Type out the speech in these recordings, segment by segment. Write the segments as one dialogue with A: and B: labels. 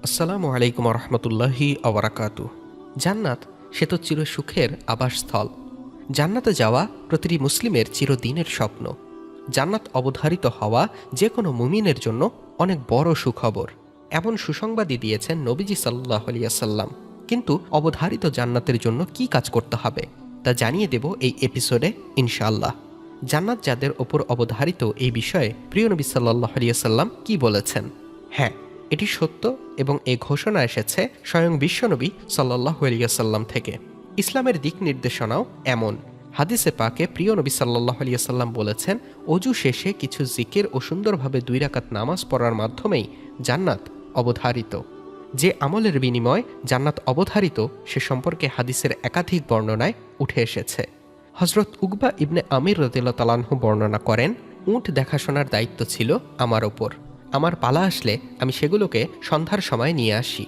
A: আসসালামু আলাইকুম রহমতুল্লাহি আবরাকাতু। জান্নাত সে তো চিরসুখের আবাসস্থল। জান্নাতে যাওয়া প্রতিটি মুসলিমের চিরদিনের স্বপ্ন। জান্নাত অবধারিত হওয়া যে কোনো মুমিনের জন্য অনেক বড় সুখবর। এমন সুসংবাদই দিয়েছেন নবীজি সাল্লাল্লাহু আলাইহি ওয়াসাল্লাম। কিন্তু অবধারিত জান্নাতের জন্য কি কাজ করতে হবে তা জানিয়ে দেব এই এপিসোডে ইনশাআল্লাহ। জান্নাত যাদের ওপর অবধারিত এই বিষয়ে প্রিয় নবী সাল্লাল্লাহু আলাইহি ওয়াসাল্লাম কি বলেছেন? হ্যাঁ, এটি সত্য এবং এই ঘোষণা এসেছে স্বয়ং বিশ্বনবী সাল্লাল্লাহু আলাইহি ওয়াসাল্লাম থেকে। ইসলামের দিক নির্দেশনাও এমন। হাদিসে পাকে প্রিয় নবী সাল্লাল্লাহু আলাইহি ওয়াসাল্লাম বলেছেন, অজু শেষে কিছু জিকির ও সুন্দরভাবে 2 রাকাত নামাজ পড়ার মাধ্যমেই জান্নাত অবধারিত। যে আমলের বিনিময় জান্নাত অবধারিত সে সম্পর্কে হাদিসের একাধিক বর্ণনায় উঠে এসেছে। হযরত উকবা ইবনে আমির রাদিয়াল্লাহু তাআলা আনহু বর্ণনা করেন, উট দেখাশোনার দায়িত্ব ছিল আমার ওপর। আমার পালা আসলে আমি সেগুলোকে সন্ধ্যার সময় নিয়ে আসি।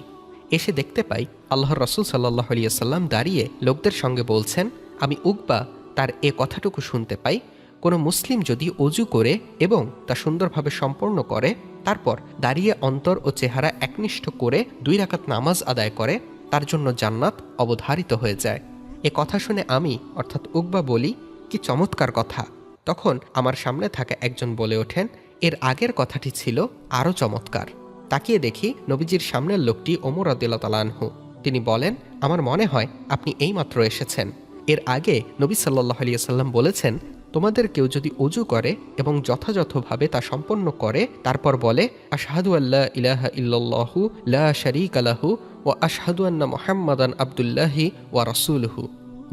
A: এসে দেখতে পাই আল্লাহর রাসূল সাল্লাল্লাহু আলাইহি ওয়াসাল্লাম দাঁড়িয়ে লোকদের সঙ্গে বলছেন। আমি উকবা তার এ কথাটুকু শুনতে পাই, কোনো মুসলিম যদি অজু করে এবং তা সুন্দরভাবে সম্পন্ন করে, তারপর দাঁড়িয়ে অন্তর ও চেহারা একনিষ্ঠ করে 2 রাকাত নামাজ আদায় করে, তার জন্য জান্নাত অবধারিত হয়ে যায়। এ কথা শুনে আমি অর্থাৎ উকবা বলি, কি চমৎকার কথা। তখন আমার সামনে থাকা একজন বলে ওঠেন, এর আগের কথাটি ছিল আরও চমৎকার। তাকিয়ে দেখি নবীজির সামনের লোকটি ওমর রাদিয়াল্লাহু তাআলা আনহু। তিনি বলেন, আমার মনে হয় আপনি এইমাত্র এসেছেন। এর আগে নবী সাল্লাল্লাহু আলাইহি ওয়াসাল্লাম বলেছেন, তোমাদের কেউ যদি অজু করে এবং যথাযথভাবে তা সম্পন্ন করে, তারপর বলে আশহাদু আল্লা ইলাহা ইল্লাল্লাহু লা শারীকা লাহু ওয়া আশহাদু আন্না মুহাম্মাদান আবদুল্লাহি ওয়া রাসূলুহু,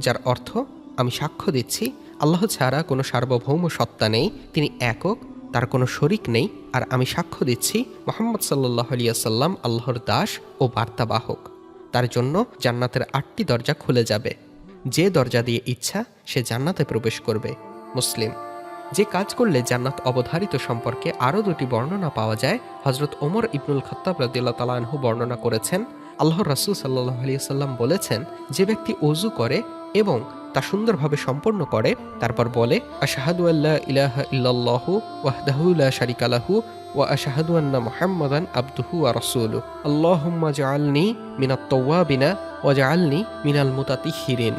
A: যার অর্থ আমি সাক্ষ্য দিচ্ছি আল্লাহ ছাড়া কোনো সার্বভৌম সত্তা নেই, তিনি একক, তার কোনো শরিক নেই, আর আমি সাক্ষ্য দিচ্ছি মুহাম্মদ সাল্লাল্লাহু আলাইহি ওয়াসাল্লাম আল্লাহর দাস ও বার্তাবাহক। তার জন্য জান্নাতের 8টি দরজা খুলে যাবে। যে দরজা দিয়ে ইচ্ছা সে জান্নাতে প্রবেশ করবে। মুসলিম। যে কাজ করলে জান্নাত অবধারিত সম্পর্কে আরও 2টি বর্ণনা পাওয়া যায়। হযরত ওমর ইবনুল খাত্তাব রাদিয়াল্লাহু তাআলা আনহু বর্ণনা করেছেন, আল্লাহর রাসূল সাল্লাল্লাহু আলাইহি ওয়াসাল্লাম বলেছেন, যে ব্যক্তি ওযু করে এবং তা সুন্দরভাবে সম্পন্ন করে, তারপর বলে আশহাদু আল্লা ইলাহা ইল্লাল্লাহু ওয়াহদাহু লা শারীকা লাহু ওয়া আশহাদু আন্না মুহাম্মাদান আবদুহু ওয়া রাসূলুহু আল্লাহুম্মা জাআলনি মিনাত তাওয়াবিনা ওয়া জাআলনি মিনাল মুতাতাহহিরিন,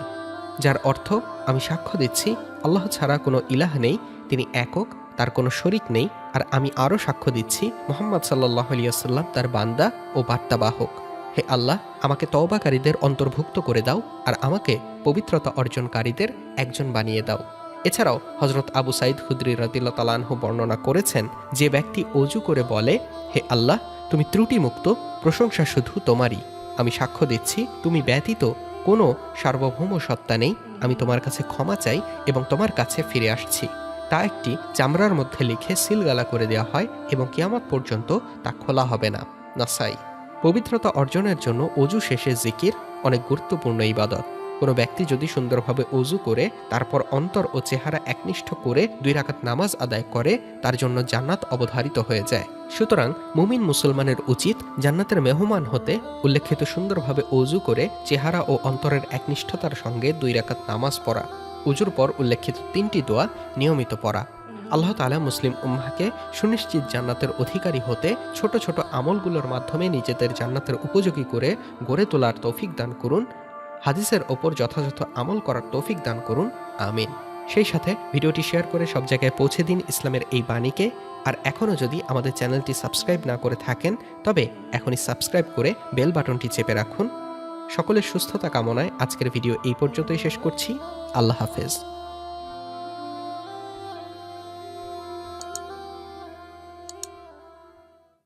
A: যার অর্থ আমি সাক্ষ্য দিচ্ছি আল্লাহ ছাড়া কোনো ইলাহ নেই, তিনি একক, তার কোনো শরিক নেই, আর আমি আরও সাক্ষ্য দিচ্ছি মুহাম্মদ সাল্লাল্লাহু আলাইহি ওয়াসাল্লাম তার বান্দা ও বার্তাবাহক। হে আল্লাহ, আমাকে তওবাকারীদের অন্তর্ভুক্ত করে দাও আর আমাকে পবিত্রতা অর্জনকারীদের একজন বানিয়ে দাও। এছাড়াও হযরত আবু সাঈদ খুদরী রাদিয়াল্লাহু তাআলা আনহু বর্ণনা করেছেন, যে ব্যক্তি অজু করে বলে, হে আল্লাহ, তুমি ত্রুটিমুক্ত, প্রশংসা শুধু তোমারই, আমি সাক্ষ্য দিচ্ছি তুমি ব্যতীত কোনো সার্বভৌম সত্তা নেই, আমি তোমার কাছে ক্ষমা চাই এবং তোমার কাছে ফিরে আসছি, তা একটি চামড়ার মধ্যে লিখে সিলগালা করে দেওয়া হয় এবং কিয়ামত পর্যন্ত তা খোলা হবে না। নাসাই। পবিত্রতা অর্জনের জন্য অজু শেষে জিকির অনেক গুরুত্বপূর্ণ ইবাদত। কোনো ব্যক্তি যদি সুন্দরভাবে অজু করে তারপর অন্তর ও চেহারা একনিষ্ঠ করে 2 রাকাত নামাজ আদায় করে, তার জন্য জান্নাত অবধারিত হয়ে যায়। সুতরাং মুমিন মুসলমানের উচিত জান্নাতের মেহমান হতে উল্লেখিত সুন্দরভাবে অজু করে চেহারা ও অন্তরের একনিষ্ঠতার সঙ্গে 2 রাকাত নামাজ পড়া, উজুর পর উল্লেখিত 3টি দোয়া নিয়মিত পড়া। আল্লাহ তাআলা মুসলিম উম্মাহকে সুনিশ্চিত জান্নাতের অধিকারী হতে ছোট ছোট আমলগুলোর মাধ্যমে নিজেদের জান্নাতের উপযোগী করে গড়ে তোলার তৌফিক দান করুন। হাদিসের ওপর যথাযথ আমল করার তৌফিক দান করুন, আমিন। সেই সাথে ভিডিওটি শেয়ার করে সব জায়গায় পৌঁছে দিন ইসলামের এই বাণীকে। আর এখনও যদি আমাদের চ্যানেলটি সাবস্ক্রাইব না করে থাকেন, তবে এখনই সাবস্ক্রাইব করে বেল বাটনটি চেপে রাখুন। সকলের সুস্থতা কামনায় আজকের ভিডিও এই পর্যন্তই শেষ করছি। আল্লাহ হাফেজ।